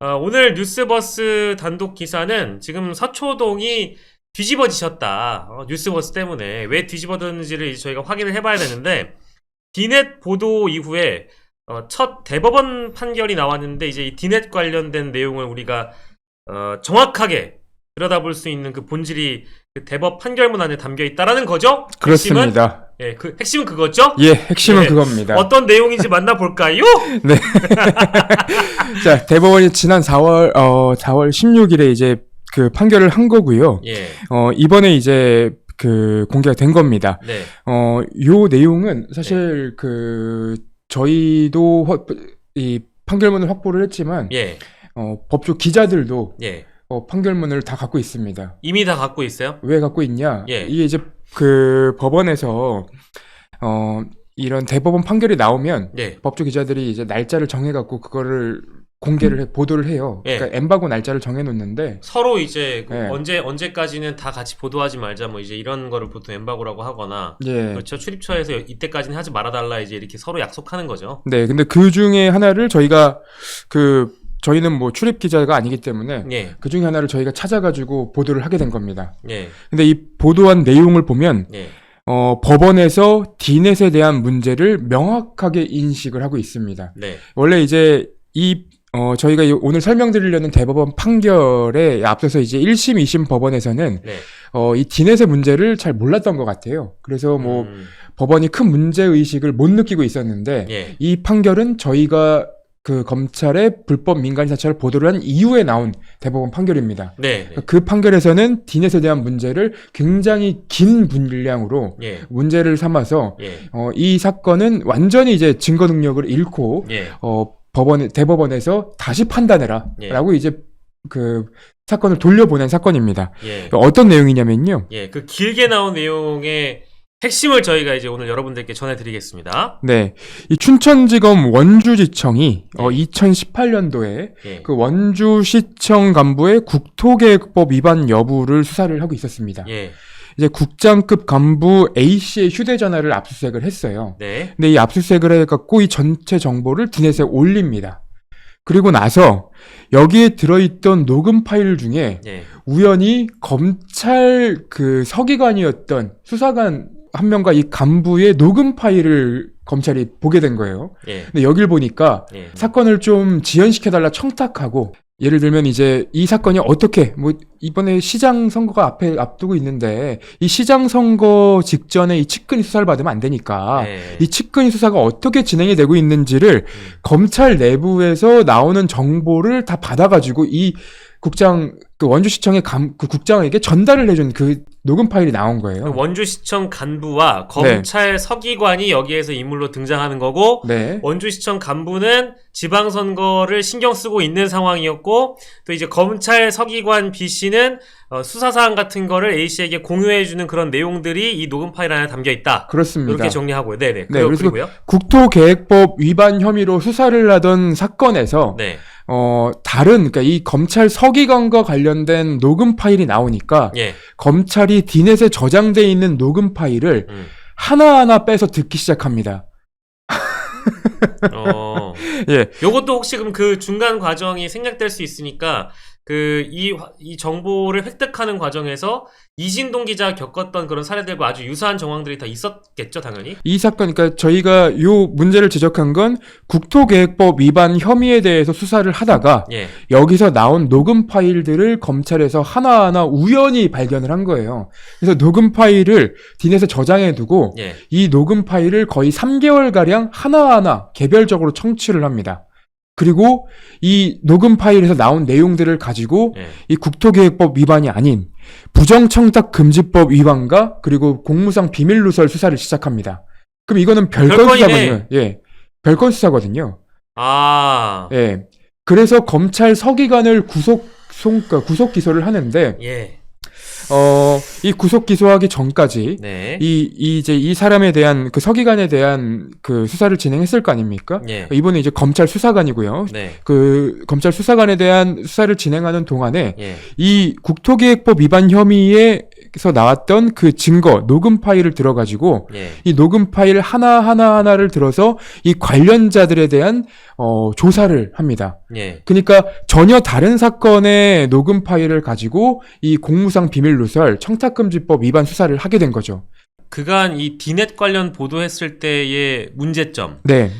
오늘 뉴스버스 단독 기사는 지금 서초동이 뒤집어지셨다. 뉴스버스 때문에. 왜 뒤집어졌는지를 이제 저희가 확인을 해봐야 되는데, 디넷 보도 이후에 첫 대법원 판결이 나왔는데, 이제 이 디넷 관련된 내용을 우리가 정확하게 들여다볼 수 있는 그 본질이 그 대법 판결문 안에 담겨 있다라는 거죠? 그렇습니다. 핵심은 그거죠? 예, 핵심은 그겁니다. 어떤 내용인지 만나볼까요? 네. 자, 대법원이 지난 4월 16일에 이제 그 판결을 한 거고요. 예. 이번에 이제 그 공개가 된 겁니다. 네. 요 내용은 사실 저희도 이 판결문을 확보를 했지만, 예. 법조 기자들도 예. 판결문을 다 갖고 있습니다. 이미 다 갖고 있어요? 왜 갖고 있냐? 예. 이게 이제 그 법원에서 이런 대법원 판결이 나오면 예. 법조 기자들이 이제 날짜를 정해갖고 그거를 공개를 보도를 해요. 예. 그러니까 엠바고 날짜를 정해놓는데 서로 이제 예. 언제까지는 다 같이 보도하지 말자 뭐 이제 이런 거를 보통 엠바고라고 하거나 예. 그렇죠. 출입처에서 이때까지는 하지 말아달라 이제 이렇게 서로 약속하는 거죠. 네, 근데 그 중에 하나를 저희는 뭐 출입 기자가 아니기 때문에 예. 그 중에 하나를 저희가 찾아가지고 보도를 하게 된 겁니다. 예. 근데 이 보도한 내용을 보면 예. 법원에서 디넷에 대한 문제를 명확하게 인식을 하고 있습니다. 네. 원래 이제 저희가 오늘 설명드리려는 대법원 판결에 앞서서 이제 1심, 2심 법원에서는 네. 이 디넷의 문제를 잘 몰랐던 것 같아요. 그래서 법원이 큰 문제의식을 못 느끼고 있었는데 예. 이 판결은 저희가 그 검찰의 불법 민간 사찰을 보도를 한 이후에 나온 대법원 판결입니다. 네. 그 판결에서는 디넷에 대한 문제를 굉장히 긴 분량으로 예. 문제를 삼아서 예. 이 사건은 완전히 이제 증거 능력을 잃고 예. 대법원에서 다시 판단해라라고 예. 이제 그 사건을 돌려보낸 사건입니다. 예. 어떤 내용이냐면요. 예. 그 길게 나온 내용의 핵심을 저희가 이제 오늘 여러분들께 전해드리겠습니다. 네, 이 춘천지검 원주지청이 2018년도에 예. 그 원주시청 간부의 국토계획법 위반 여부를 수사를 하고 있었습니다. 예. 이제 국장급 간부 A씨의 휴대전화를 압수수색을 했어요. 네. 근데 이 압수수색을 해갖고 이 전체 정보를 디넷에 올립니다. 그리고 나서 여기에 들어있던 녹음 파일 중에 예. 우연히 검찰 그 서기관이었던 수사관 한 명과 이 간부의 녹음 파일을 검찰이 보게 된 거예요. 예. 근데 여길 보니까 예. 사건을 좀 지연시켜달라 청탁하고, 예를 들면 이제 이 사건이 어떻게 이번에 시장 선거가 앞두고 있는데 이 시장 선거 직전에 이 측근이 수사를 받으면 안 되니까 예. 이 측근이 수사가 어떻게 진행이 되고 있는지를 검찰 내부에서 나오는 정보를 다 받아가지고 이 원주시청의 그 국장에게 전달을 해준 그 녹음 파일이 나온 거예요. 원주시청 간부와 검찰 서기관이 여기에서 인물로 등장하는 거고, 네. 원주시청 간부는 지방선거를 신경 쓰고 있는 상황이었고, 또 이제 검찰 서기관 B씨는 수사사항 같은 거를 A씨에게 공유해주는 그런 내용들이 이 녹음 파일 안에 담겨 있다. 그렇습니다. 이렇게 정리하고요. 네네. 네, 그래서 그리고요. 국토계획법 위반 혐의로 수사를 하던 사건에서 네. 그러니까 이 검찰 서기관과 관련된 녹음 파일이 나오니까 예. 검찰이 디넷에 저장돼 있는 녹음 파일을 하나하나 빼서 듣기 시작합니다. 예. 요것도 혹시 그럼 그 중간 과정이 생략될 수 있으니까 이 정보를 획득하는 과정에서 이진동 기자가 겪었던 그런 사례들과 아주 유사한 정황들이 다 있었겠죠, 당연히? 이 사건, 그러니까 저희가 요 문제를 지적한 건 국토계획법 위반 혐의에 대해서 수사를 하다가 예. 여기서 나온 녹음 파일들을 검찰에서 하나하나 우연히 발견을 한 거예요. 그래서 녹음 파일을 디넷에 저장해 두고 예. 이 녹음 파일을 거의 3개월가량 하나하나 개별적으로 청취를 합니다. 그리고 이 녹음 파일에서 나온 내용들을 가지고 예. 이 국토계획법 위반이 아닌 부정청탁금지법 위반과 그리고 공무상 비밀누설 수사를 시작합니다. 그럼 이거는 별건 수사거든요. 예, 별건 수사거든요. 아, 예. 그래서 검찰 서기관을 구속 기소를 하는데, 예. 이 구속 기소하기 전까지 네. 이 사람에 대한 그 서기관에 대한 그 수사를 진행했을 거 아닙니까? 예. 이번에 이제 검찰 수사관이고요. 네. 그 검찰 수사관에 대한 수사를 진행하는 동안에 예. 이 국토계획법 위반 혐의의 통해서 나왔던 그 증거, 녹음 파일을 들어가지고 예. 이 녹음 파일 하나하나를 들어서 이 관련자들에 대한 조사를 합니다. 예. 그러니까 전혀 다른 사건의 녹음 파일을 가지고 이 공무상 비밀 누설 청탁금지법 위반 수사를 하게 된 거죠. 그간 이 디넷 관련 보도했을 때의 문제점이 네,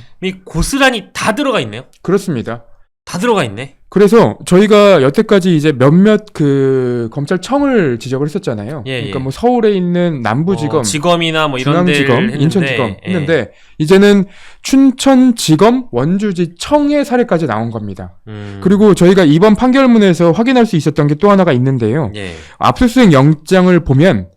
고스란히 다 들어가 있네요. 그렇습니다. 다 들어가 있네. 그래서 저희가 여태까지 이제 몇몇 그 검찰청을 지적을 했었잖아요. 예, 그러니까 예. 뭐 서울에 있는 남부지검, 지검이나 뭐 이런 데를 중앙지검, 했는데, 인천지검 예. 했는데 이제는 춘천지검, 원주지청의 사례까지 나온 겁니다. 그리고 저희가 이번 판결문에서 확인할 수 있었던 게 또 하나가 있는데요. 예. 압수수색 영장을 보면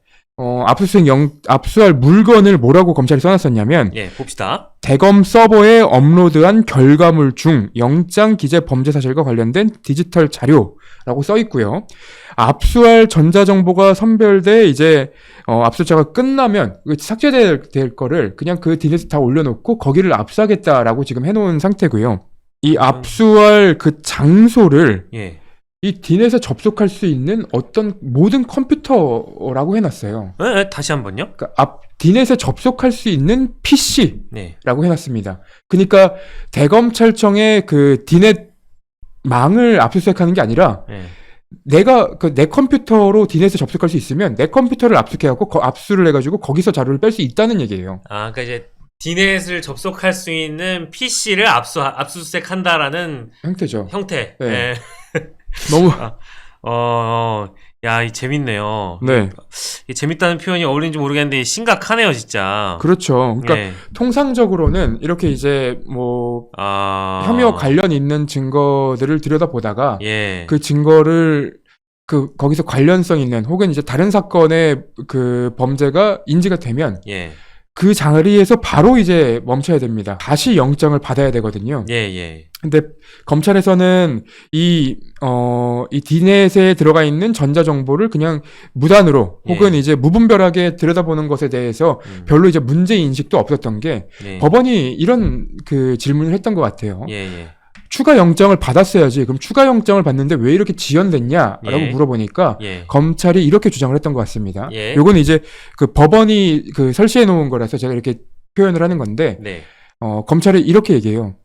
압수할 물건을 뭐라고 검찰이 써놨었냐면 예, 봅시다. 대검 서버에 업로드한 결과물 중 영장 기재 범죄 사실과 관련된 디지털 자료라고 써 있고요. 압수할 전자정보가 선별돼 이제 압수수색가 끝나면 삭제될 거를 그냥 그 디넷에 다 올려놓고 거기를 압수하겠다라고 지금 해놓은 상태고요. 이 압수할 그 장소를 예. 이 디넷에 접속할 수 있는 어떤 모든 컴퓨터라고 해놨어요. 다시 한번요. 그러니까 디넷에 접속할 수 있는 PC라고 네. 해놨습니다. 그러니까 대검찰청의 그 디넷 망을 압수수색하는 게 아니라 예. 내가 내 컴퓨터로 디넷에 접속할 수 있으면 내 컴퓨터를 압수해갖고 압수를 해가지고 거기서 자료를 뺄 수 있다는 얘기예요. 아, 그러니까 이제 디넷을 접속할 수 있는 PC를 압수수색한다라는 형태죠. 형태. 네. 예. 너무 야, 이 재밌네요. 네, 이 재밌다는 표현이 어울리는지 모르겠는데 심각하네요, 진짜. 그렇죠. 그러니까 예. 통상적으로는 이렇게 이제 뭐 혐의와 관련 있는 증거들을 들여다보다가 예. 그 증거를 거기서 관련성 있는 혹은 이제 다른 사건의 그 범죄가 인지가 되면 예. 그 자리에서 바로 이제 멈춰야 됩니다. 다시 영장을 받아야 되거든요. 예, 예. 근데 검찰에서는 이 디넷에 들어가 있는 전자정보를 그냥 무단으로 혹은 예. 이제 무분별하게 들여다보는 것에 대해서 별로 이제 문제 인식도 없었던 게 예. 법원이 이런 그 질문을 했던 것 같아요. 예, 예. 추가 영장을 받았어야지. 그럼 추가 영장을 받는데 왜 이렇게 지연됐냐라고 예. 물어보니까 예. 검찰이 이렇게 주장을 했던 것 같습니다. 예. 요거는 이제 그 법원이 그 설치해 놓은 거라서 제가 이렇게 표현을 하는 건데 네. 검찰이 이렇게 얘기해요.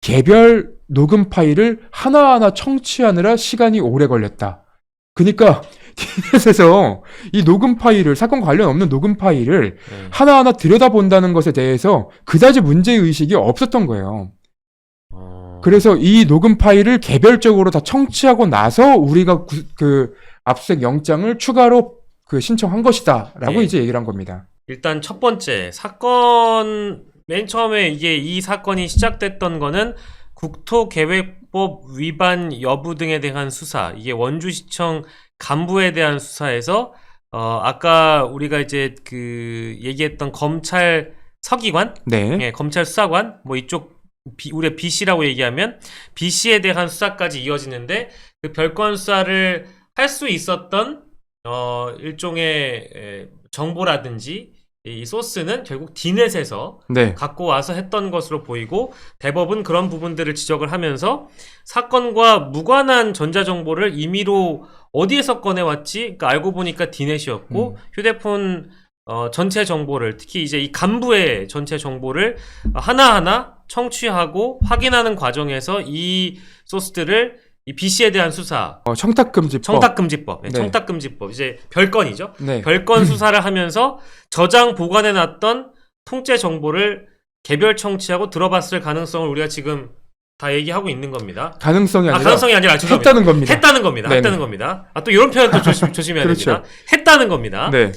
개별 녹음 파일을 하나하나 청취하느라 시간이 오래 걸렸다. 그러니까 디넷에서 이 녹음 파일을 사건 관련 없는 녹음 파일을 예. 하나하나 들여다본다는 것에 대해서 그다지 문제의식이 없었던 거예요. 그래서 이 녹음 파일을 개별적으로 다 청취하고 나서 우리가 그 압수수색 영장을 추가로 그 신청한 것이다라고 예. 이제 얘기를 한 겁니다. 일단 첫 번째 사건 맨 처음에 이 사건이 시작됐던 거는 국토계획법 위반 여부 등에 대한 수사, 이게 원주시청 간부에 대한 수사에서 아까 우리가 이제 그 얘기했던 검찰 서기관, 네. 예, 검찰 수사관, 뭐 이쪽 우리가 B씨라고 얘기하면 B씨에 대한 수사까지 이어지는데 그 별건 수사를 할 수 있었던 일종의 정보라든지 이 소스는 결국 디넷에서 네. 갖고 와서 했던 것으로 보이고 대법은 그런 부분들을 지적을 하면서 사건과 무관한 전자정보를 임의로 어디에서 꺼내왔지? 그러니까 알고 보니까 디넷이었고 휴대폰 전체 정보를 특히 이제 이 간부의 전체 정보를 하나하나 청취하고 확인하는 과정에서 이 소스들을 이 B씨에 대한 수사 청탁금지법 네. 청탁금지법 이제 별건이죠. 네. 별건 수사를 하면서 저장 보관해놨던 통째 정보를 개별 청취하고 들어봤을 가능성을 우리가 지금 다 얘기하고 있는 겁니다. 가능성이 아니라 가능성이 아니라 죄송합니다. 했다는 겁니다. 했다는 겁니다. 네네. 했다는 겁니다. 또 이런 표현도 조심해야 그렇죠. 됩니다. 했다는 겁니다. 네.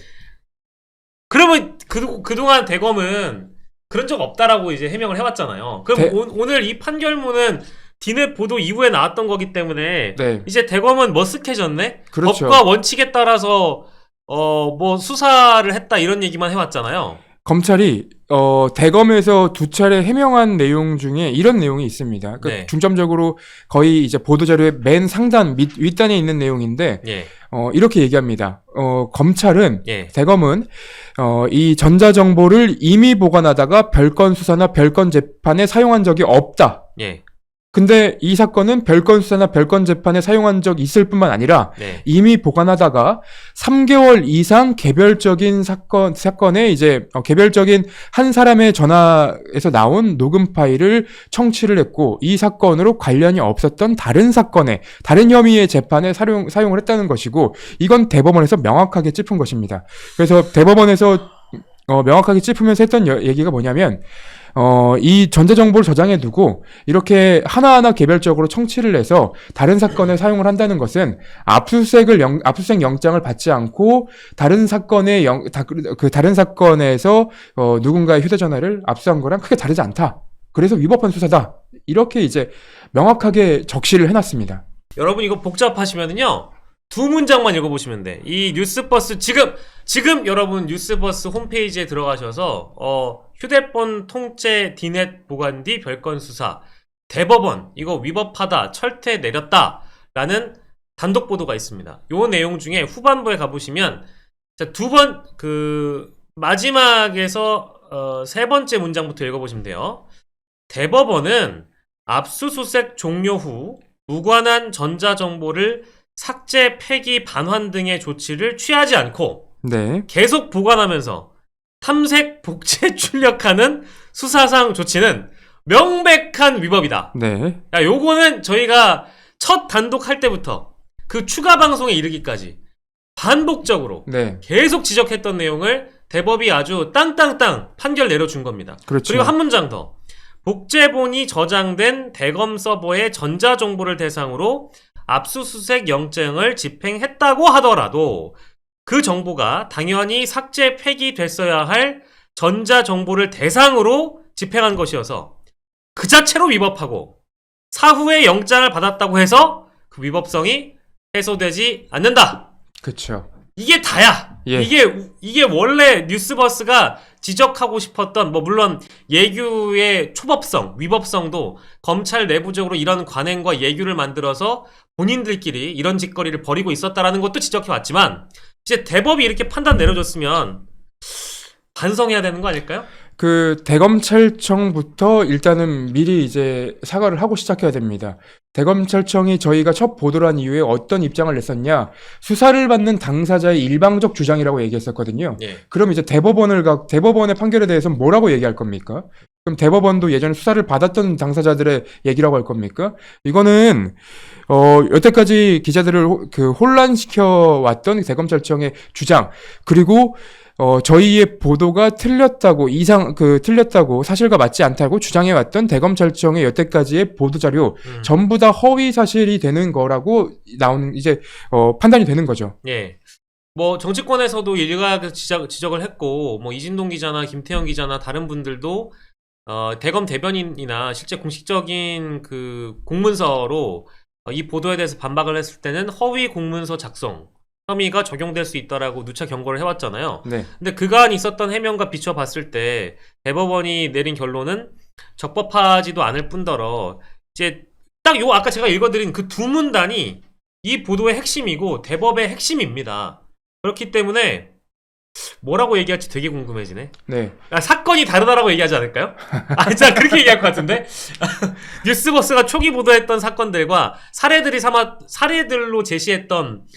그러면 그동안 대검은 그런 적 없다라고 이제 해명을 해왔잖아요. 그럼 오늘 이 판결문은 디넷 보도 이후에 나왔던 거기 때문에 네. 이제 대검은 머쓱해졌네? 그렇죠. 법과 원칙에 따라서 뭐 수사를 했다 이런 얘기만 해왔잖아요. 검찰이 대검에서 두 차례 해명한 내용 중에 이런 내용이 있습니다. 그러니까 네. 중점적으로 거의 이제 보도자료의 맨 상단 윗단에 있는 내용인데 예. 이렇게 얘기합니다. 검찰은 예. 대검은 이 전자정보를 임의 보관하다가 별건 수사나 별건 재판에 사용한 적이 없다. 예. 근데 이 사건은 별건 수사나 별건 재판에 사용한 적 있을 뿐만 아니라 네. 이미 보관하다가 3개월 이상 개별적인 사건에 이제 개별적인 한 사람의 전화에서 나온 녹음 파일을 청취를 했고 이 사건으로 관련이 없었던 다른 사건에 다른 혐의의 재판에 사용을 했다는 것이고 이건 대법원에서 명확하게 짚은 것입니다. 그래서 대법원에서 명확하게 짚으면서 했던 얘기가 뭐냐면 이 전자정보를 저장해 두고 이렇게 하나하나 개별적으로 청취를 해서 다른 사건에 사용을 한다는 것은 압수수색 영장을 받지 않고 다른 사건의 다른 사건에서 누군가의 휴대전화를 압수한 거랑 크게 다르지 않다. 그래서 위법한 수사다. 이렇게 이제 명확하게 적시를 해놨습니다. 여러분 이거 복잡하시면은요. 두 문장만 읽어보시면 돼. 이 뉴스버스 지금 여러분 뉴스버스 홈페이지에 들어가셔서 휴대폰 통째 디넷 보관 뒤 별건 수사 대법원 이거 위법하다 철퇴 내렸다 라는 단독 보도가 있습니다. 요 내용 중에 후반부에 가보시면 마지막에서 세 번째 문장부터 읽어보시면 돼요. 대법원은 압수수색 종료 후 무관한 전자정보를 삭제, 폐기, 반환 등의 조치를 취하지 않고 네. 계속 보관하면서 탐색, 복제, 출력하는 수사상 조치는 명백한 위법이다. 네. 야, 요거는 저희가 첫 단독할 때부터 그 추가 방송에 이르기까지 반복적으로 네. 계속 지적했던 내용을 대법이 아주 땅땅땅 판결 내려준 겁니다. 그렇죠. 그리고 한 문장 더. 복제본이 저장된 대검 서버의 전자정보를 대상으로 압수수색 영장을 집행했다고 하더라도 그 정보가 당연히 삭제 폐기됐어야 할 전자정보를 대상으로 집행한 것이어서 그 자체로 위법하고 사후에 영장을 받았다고 해서 그 위법성이 해소되지 않는다. 그렇죠. 이게 다야. 예. 이게 원래 뉴스버스가 지적하고 싶었던 물론 예규의 초법성, 위법성도 검찰 내부적으로 이런 관행과 예규를 만들어서 본인들끼리 이런 짓거리를 벌이고 있었다라는 것도 지적해왔지만 이제 대법이 이렇게 판단 내려줬으면 반성해야 되는 거 아닐까요? 그 대검찰청부터 일단은 미리 이제 사과를 하고 시작해야 됩니다. 대검찰청이 저희가 첫 보도를 한 이후에 어떤 입장을 냈었냐? 수사를 받는 당사자의 일방적 주장이라고 얘기했었거든요. 예. 그럼 이제 대법원의 판결에 대해서 뭐라고 얘기할 겁니까? 그럼 대법원도 예전에 수사를 받았던 당사자들의 얘기라고 할 겁니까? 이거는 여태까지 기자들을 혼란시켜 왔던 대검찰청의 주장 그리고 저희의 보도가 틀렸다고 사실과 맞지 않다고 주장해왔던 대검찰청의 여태까지의 보도자료 전부 다 허위 사실이 되는 거라고 이제 판단이 되는 거죠. 예. 정치권에서도 일각 지적을 했고, 이진동 기자나 김태형 기자나 다른 분들도, 대검 대변인이나 실제 공식적인 그 공문서로 이 보도에 대해서 반박을 했을 때는 허위 공문서 작성 혐의가 적용될 수 있다라고 누차 경고를 해왔잖아요. 네. 근데 그간 있었던 해명과 비춰봤을 때 대법원이 내린 결론은 적법하지도 않을 뿐더러 이제 딱 아까 제가 읽어드린 그 두 문단이 이 보도의 핵심이고 대법의 핵심입니다. 그렇기 때문에 뭐라고 얘기할지 되게 궁금해지네. 네. 사건이 다르다라고 얘기하지 않을까요? 진짜 그렇게 얘기할 것 같은데? 뉴스버스가 초기 보도했던 사건들과 사례들로 제시했던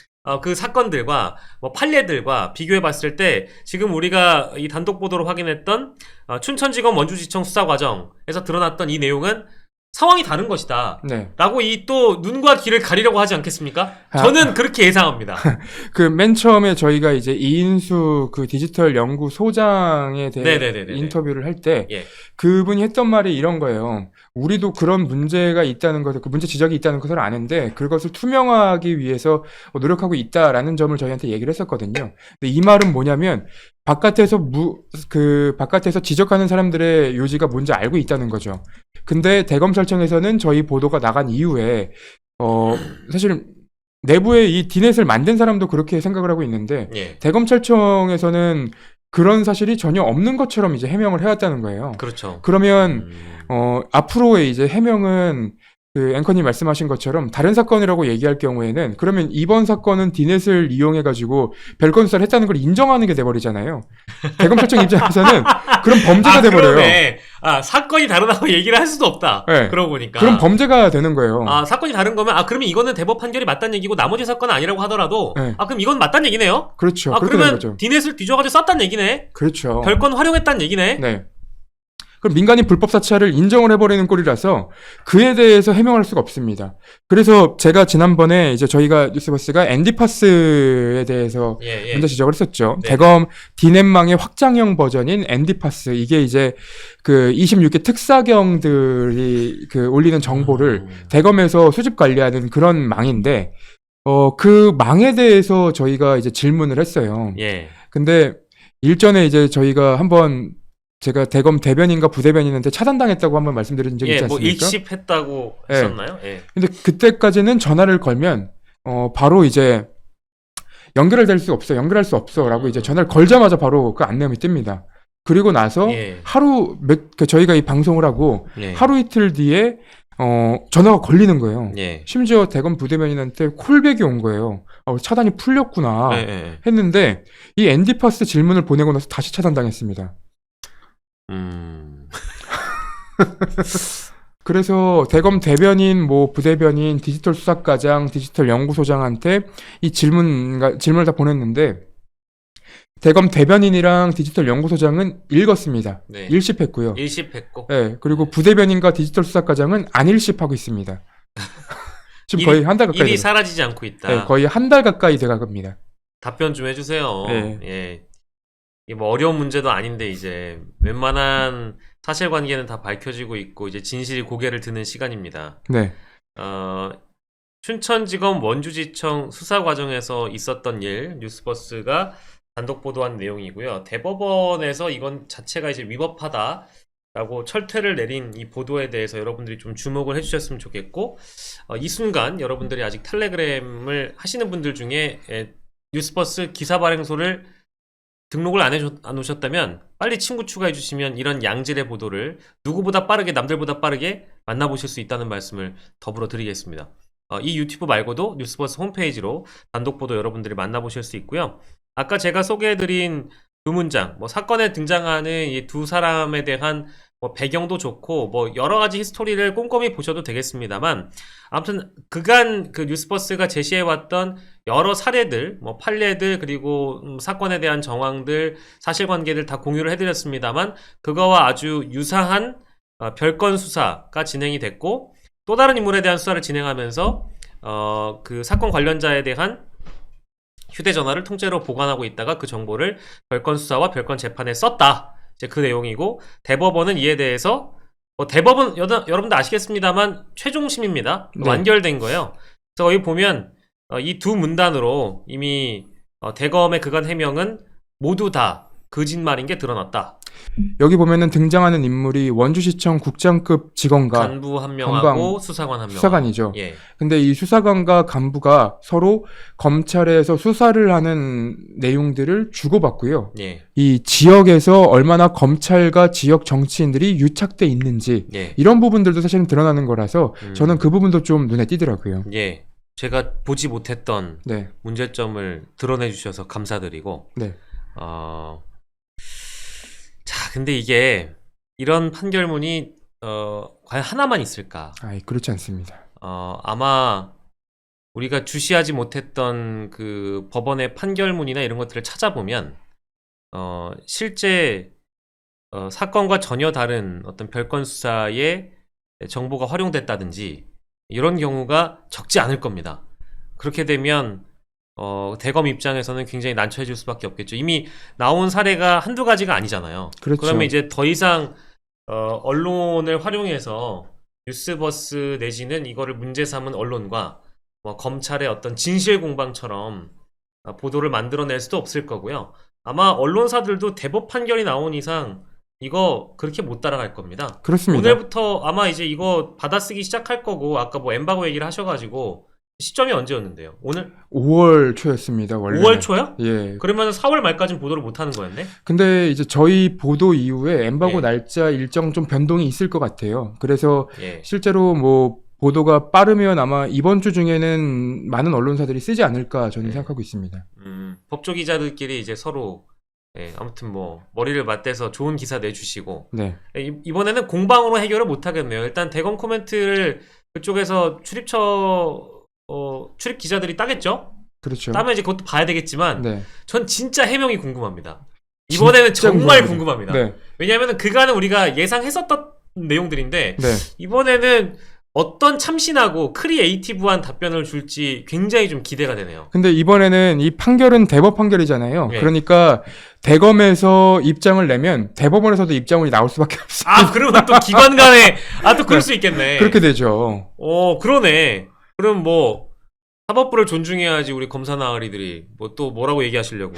그 사건들과 판례들과 비교해봤을 때 지금 우리가 이 단독 보도로 확인했던 춘천지검 원주지청 수사 과정에서 드러났던 이 내용은 상황이 다른 것이다. 네. 라고 이 또 눈과 귀를 가리려고 하지 않겠습니까? 저는 그렇게 예상합니다. 그 맨 처음에 저희가 이제 이인수 그 디지털 연구 소장에 대해 네네네네. 인터뷰를 할 때 예. 그분이 했던 말이 이런 거예요. 우리도 그런 문제가 있다는 것을, 그 문제 지적이 있다는 것을 아는데 그것을 투명하기 위해서 노력하고 있다라는 점을 저희한테 얘기를 했었거든요. 근데 이 말은 뭐냐면 바깥에서 지적하는 사람들의 요지가 뭔지 알고 있다는 거죠. 근데 대검찰청에서는 저희 보도가 나간 이후에 사실 내부에 이 디넷을 만든 사람도 그렇게 생각을 하고 있는데 예. 대검찰청에서는 그런 사실이 전혀 없는 것처럼 이제 해명을 해왔다는 거예요. 그렇죠. 그러면 앞으로의 이제 해명은 그 앵커님 말씀하신 것처럼 다른 사건이라고 얘기할 경우에는 그러면 이번 사건은 디넷을 이용해가지고 별건 수사를 했다는 걸 인정하는 게 돼버리잖아요. 대검찰청 입장에서는 그런 범죄가 돼버려요. 그러네. 사건이 다르다고 얘기를 할 수도 없다. 네. 그러고 보니까. 그럼 범죄가 되는 거예요. 사건이 다른 거면, 그러면 이거는 대법 판결이 맞다는 얘기고 나머지 사건은 아니라고 하더라도, 네. 그럼 이건 맞다는 얘기네요? 그렇죠. 그렇게 되는 그러면 거죠. 디넷을 뒤져가지고 썼다는 얘기네? 그렇죠. 별건 활용했다는 얘기네? 네. 그럼 민간인 불법 사찰을 인정을 해버리는 꼴이라서 그에 대해서 해명할 수가 없습니다. 그래서 제가 지난번에 이제 저희가 뉴스버스가 앤디파스에 대해서 예. 먼저 지적을 했었죠. 네. 대검 디넷망의 확장형 버전인 앤디파스, 이게 이제 그 26개 특사경들이 그 올리는 정보를 대검에서 수집 관리하는 그런 망인데, 그 망에 대해서 저희가 이제 질문을 했어요. 예. 근데 일전에 이제 저희가 한번 제가 대검 대변인과 부대변인한테 차단당했다고 한번 말씀드린 적이 있지 뭐 않습니까? 일십했다고 예. 했었나요? 예. 근데 그때까지는 전화를 걸면 바로 이제 연결할 수 없어 라고 이제 전화를 걸자마자 바로 그 안내음이 뜹니다. 그리고 나서 예. 저희가 이 방송을 하고 예. 하루 이틀 뒤에 전화가 걸리는 거예요. 예. 심지어 대검 부대변인한테 콜백이 온 거예요. 차단이 풀렸구나 예. 했는데 이 앤디파스 질문을 보내고 나서 다시 차단당했습니다. 그래서 대검 대변인, 뭐 부대변인, 디지털 수사과장, 디지털 연구소장한테 이 질문을 다 보냈는데 대검 대변인이랑 디지털 연구소장은 읽었습니다. 네. 일십했고요. 일십했고. 네, 그리고 부대변인과 디지털 수사과장은 안 일십하고 있습니다. 지금 거의 한 달 가까이 일이 사라지지 않고 있다. 네, 거의 한 달 가까이 돼갑니다. 답변 좀 해주세요. 네. 예. 이게 뭐 어려운 문제도 아닌데 이제 웬만한 사실관계는 다 밝혀지고 있고 이제 진실이 고개를 드는 시간입니다. 네. 춘천지검 원주지청 수사 과정에서 있었던 일 뉴스버스가 단독 보도한 내용이고요. 대법원에서 이건 자체가 이제 위법하다라고 철퇴를 내린 이 보도에 대해서 여러분들이 좀 주목을 해주셨으면 좋겠고, 이 순간 여러분들이 아직 텔레그램을 하시는 분들 중에 뉴스버스 기사 발행소를 등록을 안 오셨다면 빨리 친구 추가해 주시면 이런 양질의 보도를 누구보다 빠르게, 남들보다 빠르게 만나보실 수 있다는 말씀을 더불어 드리겠습니다. 이 유튜브 말고도 뉴스버스 홈페이지로 단독 보도 여러분들이 만나보실 수 있고요. 아까 제가 소개해드린 두 문장, 뭐 사건에 등장하는 이 두 사람에 대한 뭐 배경도 좋고 뭐 여러 가지 히스토리를 꼼꼼히 보셔도 되겠습니다만, 아무튼 그간 그 뉴스버스가 제시해왔던 여러 사례들, 뭐 판례들, 그리고 사건에 대한 정황들, 사실관계들 다 공유를 해드렸습니다만, 그거와 아주 유사한 별건 수사가 진행이 됐고, 또 다른 인물에 대한 수사를 진행하면서 그 사건 관련자에 대한 휴대전화를 통째로 보관하고 있다가 그 정보를 별건 수사와 별건 재판에 썼다. 이제 그 내용이고, 대법원은 이에 대해서 대법원 여러분들 아시겠습니다만 최종심입니다. 네. 완결된 거예요. 그래서 여기 보면 이 두 문단으로 이미 대검의 그간 해명은 모두 다 거짓말인 게 드러났다. 여기 보면은 등장하는 인물이 원주시청 국장급 직원과 간부 한 명하고 수사관 한 명. 수사관이죠. 예. 근데 이 수사관과 간부가 서로 검찰에서 수사를 하는 내용들을 주고받고요. 예. 이 지역에서 얼마나 검찰과 지역 정치인들이 유착돼 있는지 예. 이런 부분들도 사실은 드러나는 거라서 저는 그 부분도 좀 눈에 띄더라고요. 예. 제가 보지 못했던 네. 문제점을 드러내 주셔서 감사드리고, 네. 자, 근데 이게 이런 판결문이 과연 하나만 있을까? 그렇지 않습니다. 아마 우리가 주시하지 못했던 그 법원의 판결문이나 이런 것들을 찾아보면 실제 사건과 전혀 다른 어떤 별건 수사에 정보가 활용됐다든지 이런 경우가 적지 않을 겁니다. 그렇게 되면 대검 입장에서는 굉장히 난처해질 수밖에 없겠죠. 이미 나온 사례가 한두 가지가 아니잖아요. 그렇죠. 그러면 이제 더 이상 언론을 활용해서 뉴스버스 내지는 이거를 문제 삼은 언론과 뭐 검찰의 어떤 진실 공방처럼 보도를 만들어낼 수도 없을 거고요. 아마 언론사들도 대법 판결이 나온 이상 이거 그렇게 못 따라갈 겁니다. 그렇습니다. 오늘부터 아마 이제 이거 받아쓰기 시작할 거고, 아까 뭐 엠바고 얘기를 하셔가지고 시점이 언제였는데요? 오늘 5월 초였습니다. 원래. 5월 초요? 예. 그러면 4월 말까지는 보도를 못 하는 거였네? 근데 이제 저희 보도 이후에 엠바고 예. 날짜 일정 좀 변동이 있을 것 같아요. 그래서 예. 실제로 뭐 보도가 빠르면 아마 이번 주 중에는 많은 언론사들이 쓰지 않을까 저는 생각하고 있습니다. 법조 기자들끼리 이제 서로 아무튼 뭐 머리를 맞대서 좋은 기사 내주시고 네. 이번에는 공방으로 해결을 못 하겠네요. 일단 대검 코멘트를 그쪽에서 출입 기자들이 따겠죠? 그렇죠. 따면 이제 그것도 봐야 되겠지만 네. 전 진짜 해명이 궁금합니다. 이번에는 진짜 정말 궁금합니다. 궁금합니다. 네. 왜냐하면 그간은 우리가 예상했었던 내용들인데 네. 이번에는 어떤 참신하고 크리에이티브한 답변을 줄지 굉장히 좀 기대가 되네요. 근데 이번에는 이 판결은 대법 판결이잖아요. 예. 그러니까 대검에서 입장을 내면 대법원에서도 입장이 나올 수밖에 없어요. 아, 그러면 또 기관 간에 또 그럴 수 있겠네. 그렇게 되죠. 그러네. 그럼 뭐 사법부를 존중해야지 우리 검사 나으리들이 뭐 또 뭐라고 얘기하시려고.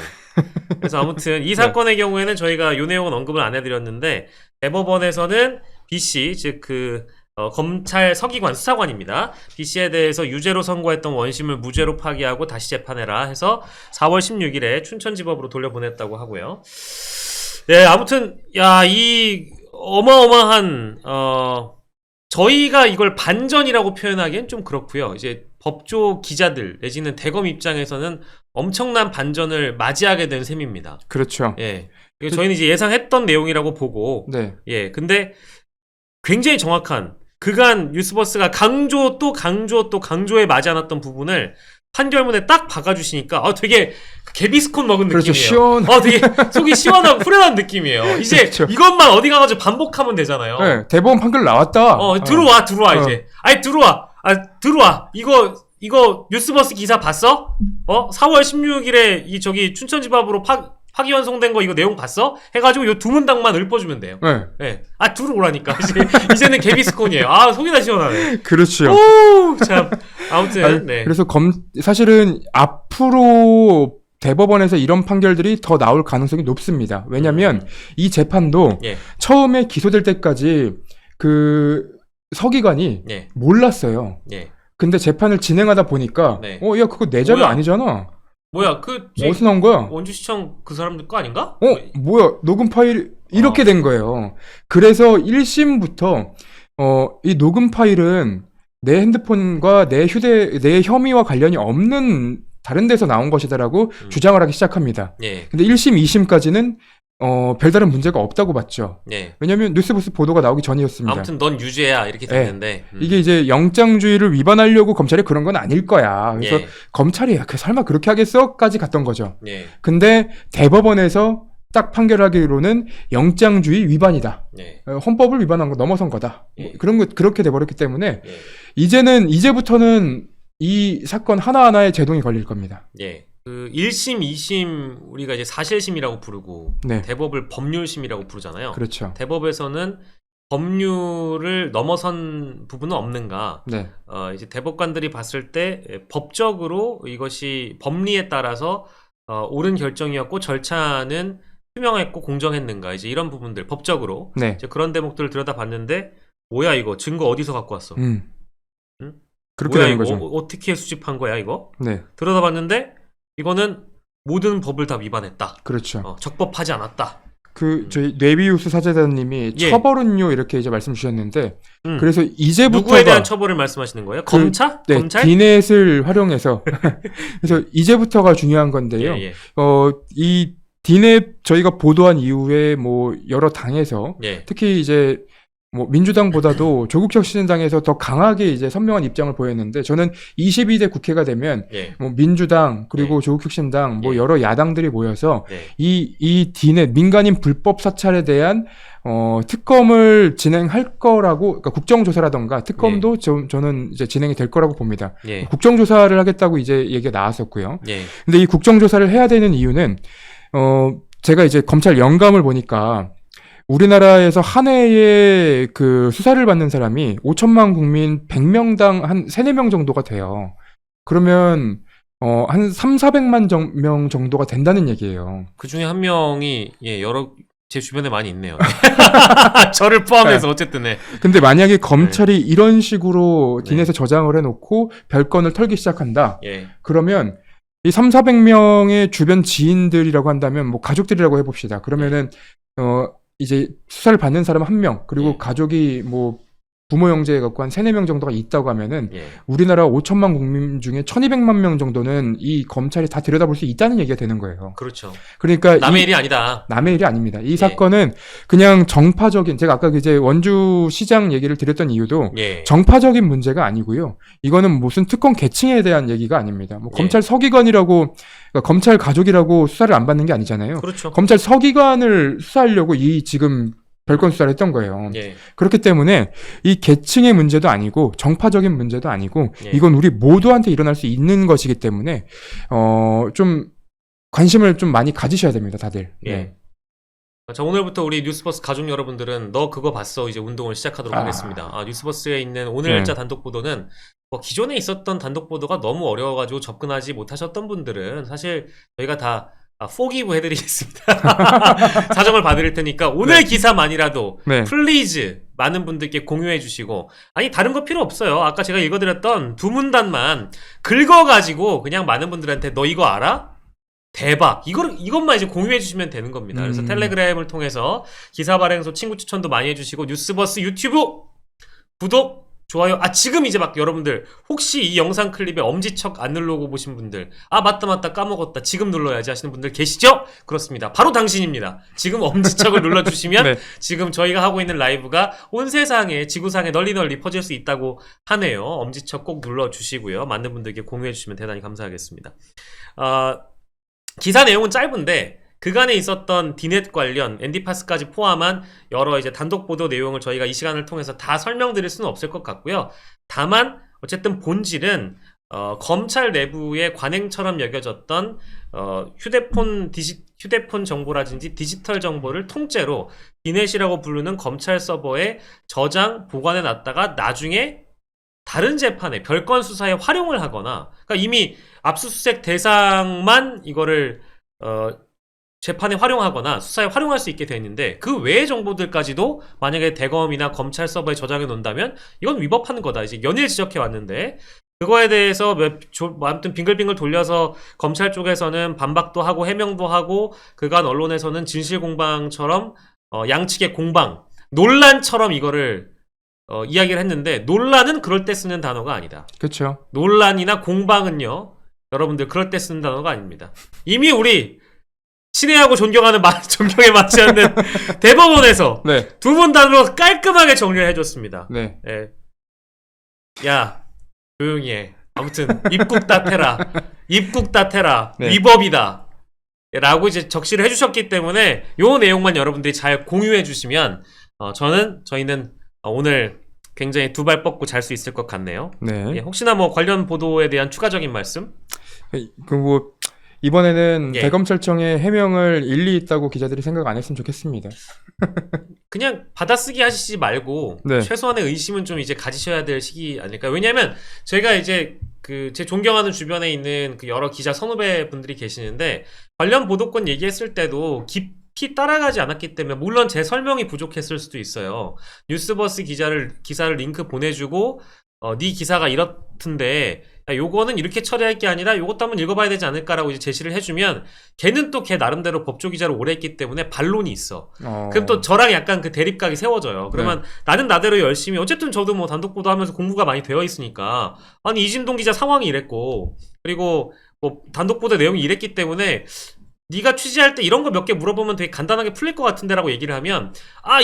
그래서 아무튼 이 사건의 경우에는 저희가 요 내용은 언급을 안 해드렸는데 대법원에서는 B씨 즉 검찰 서기관 수사관입니다. B씨에 대해서 유죄로 선고했던 원심을 무죄로 파기하고 다시 재판해라 해서 4월 16일에 춘천지법으로 돌려보냈다고 하고요. 네, 아무튼 이 어마어마한 저희가 이걸 반전이라고 표현하기엔 좀 그렇고요. 이제 법조 기자들 내지는 대검 입장에서는 엄청난 반전을 맞이하게 된 셈입니다. 그렇죠. 예. 이거 저희는 이제 예상했던 내용이라고 보고 네. 예. 근데 굉장히 정확한 그간 뉴스버스가 강조에 맞지 않았던 부분을 판결문에 딱 박아주시니까 되게 개비스콘 먹은 그렇죠. 느낌이에요. 되게 속이 시원하고 후련한 느낌이에요. 이제 그렇죠. 이것만 어디 가가지고 반복하면 되잖아요. 네. 대법원 판결 나왔다. 들어와 이제. 아니 들어와. 이거 뉴스버스 기사 봤어? 4월 16일에 저기 춘천지법으로 파기환송된 거 이거 내용 봤어? 해가지고 요 두 문단만 읊어주면 돼요. 네. 네. 들어오라니까. 이제는 개비스콘이에요. 속이 다 시원하네. 그렇죠. 오, 참. 아무튼, 네. 그래서 사실은 앞으로 대법원에서 이런 판결들이 더 나올 가능성이 높습니다. 왜냐면 이 재판도 예. 처음에 기소될 때까지 그 서기관이 예. 몰랐어요. 예. 근데 재판을 진행하다 보니까 네. 야 그거 내 자료 뭐야? 아니잖아. 뭐야 어디서 나온 거야? 원주시청 그 사람들 거 아닌가? 뭐야 녹음 파일 이렇게 된 거예요. 그래서 1심부터 이 녹음 파일은 내 핸드폰과 내 혐의와 관련이 없는 다른 데서 나온 것이다라고 주장을 하기 시작합니다. 예. 근데 1심, 2심까지는 별다른 문제가 없다고 봤죠. 예. 왜냐면 뉴스버스 보도가 나오기 전이었습니다. 아무튼 넌 유죄야 이렇게 됐는데 이게 이제 영장주의를 위반하려고 검찰이 그런 건 아닐 거야. 그래서 예. 검찰이 설마 그렇게 하겠어?까지 갔던 거죠. 예. 근데 대법원에서 딱 판결하기로는 영장주의 위반이다. 예. 헌법을 위반한 거 넘어선 거다. 예. 그런 거 그렇게 돼버렸기 때문에 예. 이제부터는 이 사건 하나하나에 제동이 걸릴 겁니다. 예. 그 1심, 2심 우리가 이제 사실심이라고 부르고 네. 대법을 법률심이라고 부르잖아요. 그렇죠. 대법에서는 법률을 넘어선 부분은 없는가? 네. 이제 대법관들이 봤을 때 법적으로 이것이 법리에 따라서 옳은 결정이었고 절차는 투명했고 공정했는가? 이제 이런 부분들 법적으로 네. 이제 그런 대목들을 들여다봤는데 뭐야 이거 증거 어디서 갖고 왔어? 응? 그렇게 뭐야 되는 이거 거죠. 어떻게 수집한 거야 이거? 네. 들여다봤는데 이거는 모든 법을 다 위반했다. 그렇죠. 적법하지 않았다. 저희 뇌비우스 사제단님이 예. 처벌은요 이렇게 이제 말씀 주셨는데 그래서 이제부터가 누구에 대한 처벌을 말씀하시는 거예요? 검찰? 네, 검찰? 디넷을 활용해서 그래서 이제부터가 중요한 건데요. 예, 예. 이 디넷 저희가 보도한 이후에 뭐 여러 당에서 예. 특히 이제 뭐 민주당보다도 조국혁신당에서 더 강하게 이제 선명한 입장을 보였는데 저는 22대 국회가 되면 예. 뭐 민주당 그리고 예. 조국혁신당 뭐 예. 여러 야당들이 모여서 예. 이 디넷 민간인 불법 사찰에 대한 특검을 진행할 거라고 그러니까 국정조사라던가 특검도 저는 이제 진행이 될 거라고 봅니다. 예. 국정조사를 하겠다고 이제 얘기가 나왔었고요. 예. 근데 이 국정조사를 해야 되는 이유는 제가 이제 검찰 영감을 보니까 우리나라에서 한 해에 그 수사를 받는 사람이 5천만 국민 100명당 한 3, 4명 정도가 돼요. 그러면 한 3, 400만 명 정도가 된다는 얘기예요. 그 중에 한 명이 제 주변에 많이 있네요. 저를 포함해서 어쨌든 네. 근데 만약에 검찰이 이런 식으로 디넷에 저장을 해놓고 별건을 털기 시작한다. 예. 그러면 이 3, 400명의 주변 지인들이라고 한다면 뭐 가족들이라고 해봅시다. 그러면은 이제 수사를 받는 사람 1명 그리고 가족이 뭐 부모 형제 갖고 한 3, 4명 정도가 있다고 하면은 예. 우리나라 5천만 국민 중에 1,200만 명 정도는 이 검찰이 다 들여다볼 수 있다는 얘기가 되는 거예요. 그렇죠. 그러니까 남의 이 일이 아니다. 남의 일이 아닙니다. 이 사건은 그냥 정파적인, 제가 아까 이제 원주 시장 얘기를 드렸던 이유도 예. 정파적인 문제가 아니고요. 이거는 무슨 특권 계층에 대한 얘기가 아닙니다. 뭐 예. 검찰 서기관이라고, 그러니까 검찰 가족이라고 수사를 안 받는 게 아니잖아요. 그렇죠. 검찰 서기관을 수사하려고 이 지금 별건 수사를 했던 거예요. 예. 그렇기 때문에 이 계층의 문제도 아니고 정파적인 문제도 아니고 예. 이건 우리 모두한테 일어날 수 있는 것이기 때문에 좀 관심을 좀 많이 가지셔야 됩니다, 다들. 예. 네. 자, 오늘부터 우리 뉴스버스 가족 여러분들은 너 그거 봤어 이제 운동을 시작하도록 아. 하겠습니다. 뉴스버스에 있는 오늘자 네. 단독 보도는 뭐 기존에 있었던 단독 보도가 너무 어려워가지고 접근하지 못하셨던 분들은 사실 저희가 다 포기브 해드리겠습니다. 사정을 봐드릴 테니까 오늘 네. 기사만이라도 네. 플리즈 많은 분들께 공유해 주시고, 아니 다른 거 필요 없어요. 아까 제가 읽어드렸던 두 문단만 긁어가지고 그냥 많은 분들한테 너 이거 알아? 대박. 이것만 이제 공유해 주시면 되는 겁니다. 그래서 텔레그램을 통해서 기사 발행소 친구 추천도 많이 해주시고, 뉴스버스 유튜브 구독, 좋아요. 지금 이제 막 여러분들 혹시 이 영상 클립에 엄지척 안 누르고 보신 분들, 맞다 까먹었다 지금 눌러야지 하시는 분들 계시죠? 그렇습니다. 바로 당신입니다. 지금 엄지척을 눌러주시면 네. 지금 지금 저희가 하고 있는 라이브가 온 세상에, 지구상에 널리 퍼질 수 있다고 하네요. 엄지척 꼭 눌러주시고요. 많은 분들께 공유해주시면 대단히 감사하겠습니다. 기사 내용은 짧은데 그간에 있었던 디넷 관련 앤디파스까지 포함한 여러 이제 단독 보도 내용을 저희가 이 시간을 통해서 다 설명드릴 수는 없을 것 같고요. 다만 어쨌든 본질은 검찰 내부의 관행처럼 여겨졌던 휴대폰 정보라든지 디지털 정보를 통째로 디넷이라고 부르는 검찰 서버에 저장, 보관해 놨다가 나중에 다른 재판에 별건 수사에 활용을 하거나, 그러니까 이미 압수수색 대상만 이거를 재판에 활용하거나 수사에 활용할 수 있게 되어 있는데 그 외의 정보들까지도 만약에 대검이나 검찰 서버에 저장해 놓는다면 이건 위법하는 거다. 이제 연일 지적해 왔는데 그거에 대해서 아무튼 빙글빙글 돌려서 검찰 쪽에서는 반박도 하고 해명도 하고 그간 언론에서는 진실공방처럼 양측의 공방, 논란처럼 이거를 이야기를 했는데, 논란은 그럴 때 쓰는 단어가 아니다. 그렇죠. 논란이나 공방은요, 여러분들 그럴 때 쓰는 단어가 아닙니다. 이미 우리 친애하고 존경하는 존경에 맞지 않는 대법원에서 네. 두 문단으로 깔끔하게 정리를 해줬습니다. 네. 예. 야, 조용히 해. 아무튼 입국 다테라, 입국 다테라, 네. 위법이다 라고 이제 적시를 해주셨기 때문에 요 내용만 여러분들이 잘 공유해 주시면 저희는 오늘 굉장히 두 발 뻗고 잘 수 있을 것 같네요. 네. 예, 혹시나 뭐 관련 보도에 대한 추가적인 말씀? 그리고 이번에는 예. 대검찰청의 해명을 일리 있다고 기자들이 생각 안 했으면 좋겠습니다. 그냥 받아쓰기 하시지 말고 네. 최소한의 의심은 좀 이제 가지셔야 될 시기 아닐까요? 왜냐면 제가 이제 제 존경하는 주변에 있는 그 여러 기자 선후배 분들이 계시는데 관련 보도권 얘기했을 때도 깊이 따라가지 않았기 때문에, 물론 제 설명이 부족했을 수도 있어요. 뉴스버스 기사를 링크 보내주고 네 기사가 이렇던데 야, 요거는 이렇게 처리할 게 아니라 요것도 한번 읽어봐야 되지 않을까라고 이제 제시를 해주면 걔는 또 걔 나름대로 법조 기자를 오래 했기 때문에 반론이 있어. 그럼 또 저랑 약간 그 대립각이 세워져요. 그러면 나는 나대로 열심히, 어쨌든 저도 뭐 단독 보도하면서 공부가 많이 되어 있으니까, 아니 이진동 기자 상황이 이랬고 그리고 뭐 단독 보도 내용이 이랬기 때문에 네가 취재할 때 이런 거 몇 개 물어보면 되게 간단하게 풀릴 것 같은데 라고 얘기를 하면,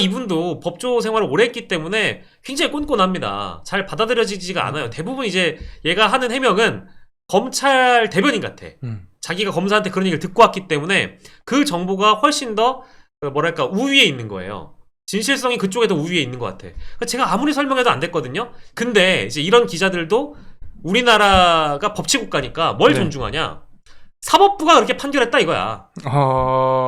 이분도 법조 생활을 오래 했기 때문에 굉장히 꼰꼰합니다. 잘 받아들여지지가 않아요. 대부분 이제 얘가 하는 해명은 검찰 대변인 같아. 자기가 검사한테 그런 얘기를 듣고 왔기 때문에 그 정보가 훨씬 더 뭐랄까 우위에 있는 거예요. 진실성이 그쪽에 더 우위에 있는 것 같아. 제가 아무리 설명해도 안 됐거든요. 근데 이제 이런 기자들도 우리나라가 법치국가니까 뭘 네. 존중하냐? 사법부가 그렇게 판결했다 이거야.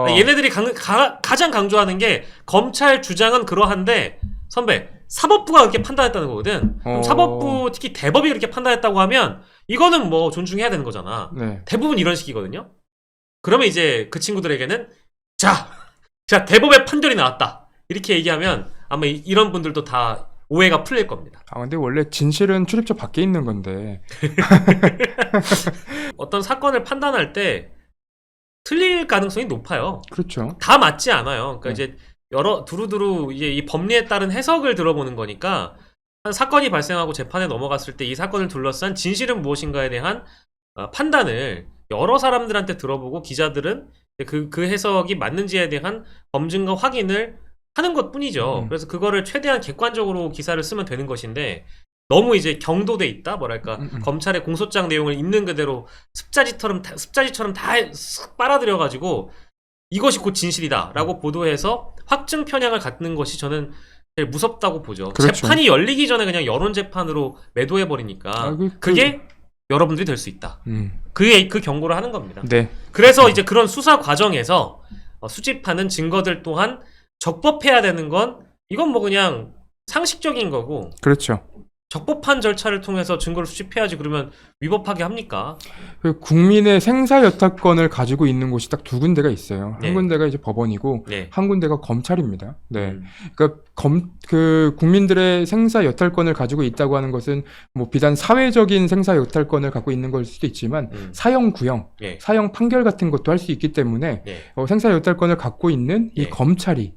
얘네들이 가장 강조하는 게 검찰 주장은 그러한데 선배, 사법부가 그렇게 판단했다는 거거든. 그럼 사법부, 특히 대법이 그렇게 판단했다고 하면 이거는 뭐 존중해야 되는 거잖아. 네. 대부분 이런 식이거든요. 그러면 이제 그 친구들에게는 자 대법의 판결이 나왔다 이렇게 얘기하면 아마 이런 분들도 다 오해가 풀릴 겁니다. 근데 원래 진실은 출입처 밖에 있는 건데. 어떤 사건을 판단할 때 틀릴 가능성이 높아요. 그렇죠. 다 맞지 않아요. 그러니까 네. 이제 두루두루 이제 이 법리에 따른 해석을 들어보는 거니까 한 사건이 발생하고 재판에 넘어갔을 때 이 사건을 둘러싼 진실은 무엇인가에 대한 판단을 여러 사람들한테 들어보고 기자들은 그 해석이 맞는지에 대한 검증과 확인을 하는 것 뿐이죠. 그래서 그거를 최대한 객관적으로 기사를 쓰면 되는 것인데 너무 이제 경도돼 있다 뭐랄까 검찰의 공소장 내용을 있는 그대로 습자지처럼 다 쓱 빨아들여 가지고 이것이 곧 진실이다라고 보도해서 확증 편향을 갖는 것이 저는 제일 무섭다고 보죠. 그렇죠. 재판이 열리기 전에 그냥 여론 재판으로 매도해 버리니까 그게 여러분들이 될 수 있다. 그 경고를 하는 겁니다. 네. 그래서 이제 그런 수사 과정에서 수집하는 증거들 또한 적법해야 되는 건 이건 뭐 그냥 상식적인 거고 그렇죠. 적법한 절차를 통해서 증거를 수집해야지 그러면 위법하게 합니까? 그 국민의 생사 여타권을 가지고 있는 곳이 딱 두 군데가 있어요. 네. 한 군데가 이제 법원이고 네. 한 군데가 검찰입니다. 네. 그러니까 그 국민들의 생사 여탈권을 가지고 있다고 하는 것은 뭐 비단 사회적인 생사 여탈권을 갖고 있는 걸 수도 있지만 사형 구형, 예. 사형 판결 같은 것도 할 수 있기 때문에 예. 생사 여탈권을 갖고 있는 이 예. 검찰이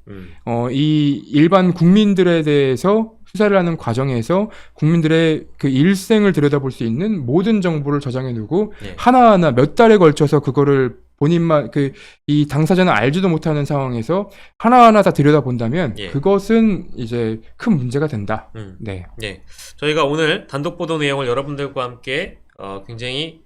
이 일반 국민들에 대해서 수사를 하는 과정에서 국민들의 그 일생을 들여다볼 수 있는 모든 정보를 저장해 두고 예. 하나하나 몇 달에 걸쳐서 그거를 본인만 이 당사자는 알지도 못하는 상황에서 하나하나 다 들여다본다면 예. 그것은 이제 큰 문제가 된다. 네. 네. 저희가 오늘 단독 보도 내용을 여러분들과 함께 굉장히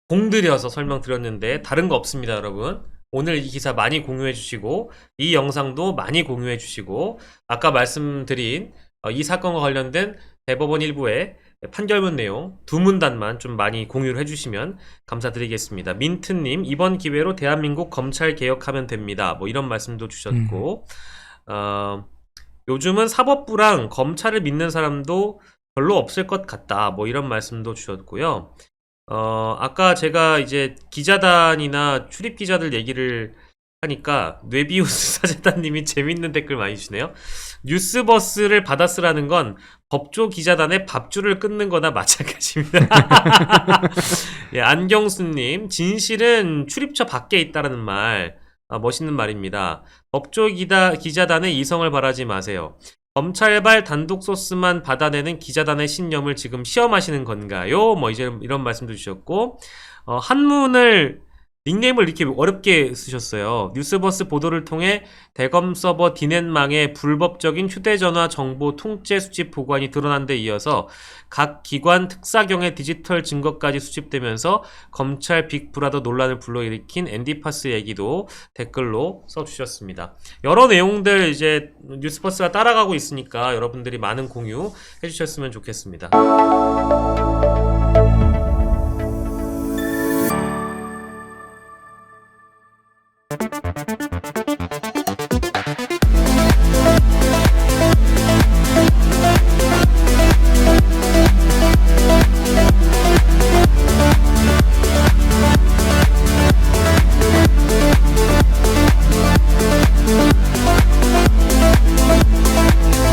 공들여서 설명드렸는데 다른 거 없습니다, 여러분. 오늘 이 기사 많이 공유해 주시고 이 영상도 많이 공유해 주시고 아까 말씀드린 이 사건과 관련된 대법원 일부의 판결문 내용 두 문단만 좀 많이 공유를 해주시면 감사드리겠습니다. 민트님 이번 기회로 대한민국 검찰 개혁하면 됩니다. 뭐 이런 말씀도 주셨고 요즘은 사법부랑 검찰을 믿는 사람도 별로 없을 것 같다. 뭐 이런 말씀도 주셨고요. 아까 제가 이제 기자단이나 출입 기자들 얘기를 하니까 뇌비우스 사재단님이 재밌는 댓글 많이 주시네요. 뉴스버스를 받아 쓰라는 건 법조 기자단의 밥줄을 끊는 거나 마찬가지입니다. 예, 안경수님 진실은 출입처 밖에 있다라는 말 멋있는 말입니다. 법조 기자단의 이성을 바라지 마세요. 검찰발 단독 소스만 받아내는 기자단의 신념을 지금 시험하시는 건가요? 뭐 이제 이런 말씀도 주셨고 한문을 닉네임을 이렇게 어렵게 쓰셨어요. 뉴스버스 보도를 통해 대검 서버 디넷망의 불법적인 휴대전화 정보 통째 수집 보관이 드러난 데 이어서 각 기관 특사경의 디지털 증거까지 수집되면서 검찰 빅브라더 논란을 불러일으킨 앤디파스 얘기도 댓글로 써주셨습니다. 여러 내용들 이제 뉴스버스가 따라가고 있으니까 여러분들이 많은 공유 해주셨으면 좋겠습니다.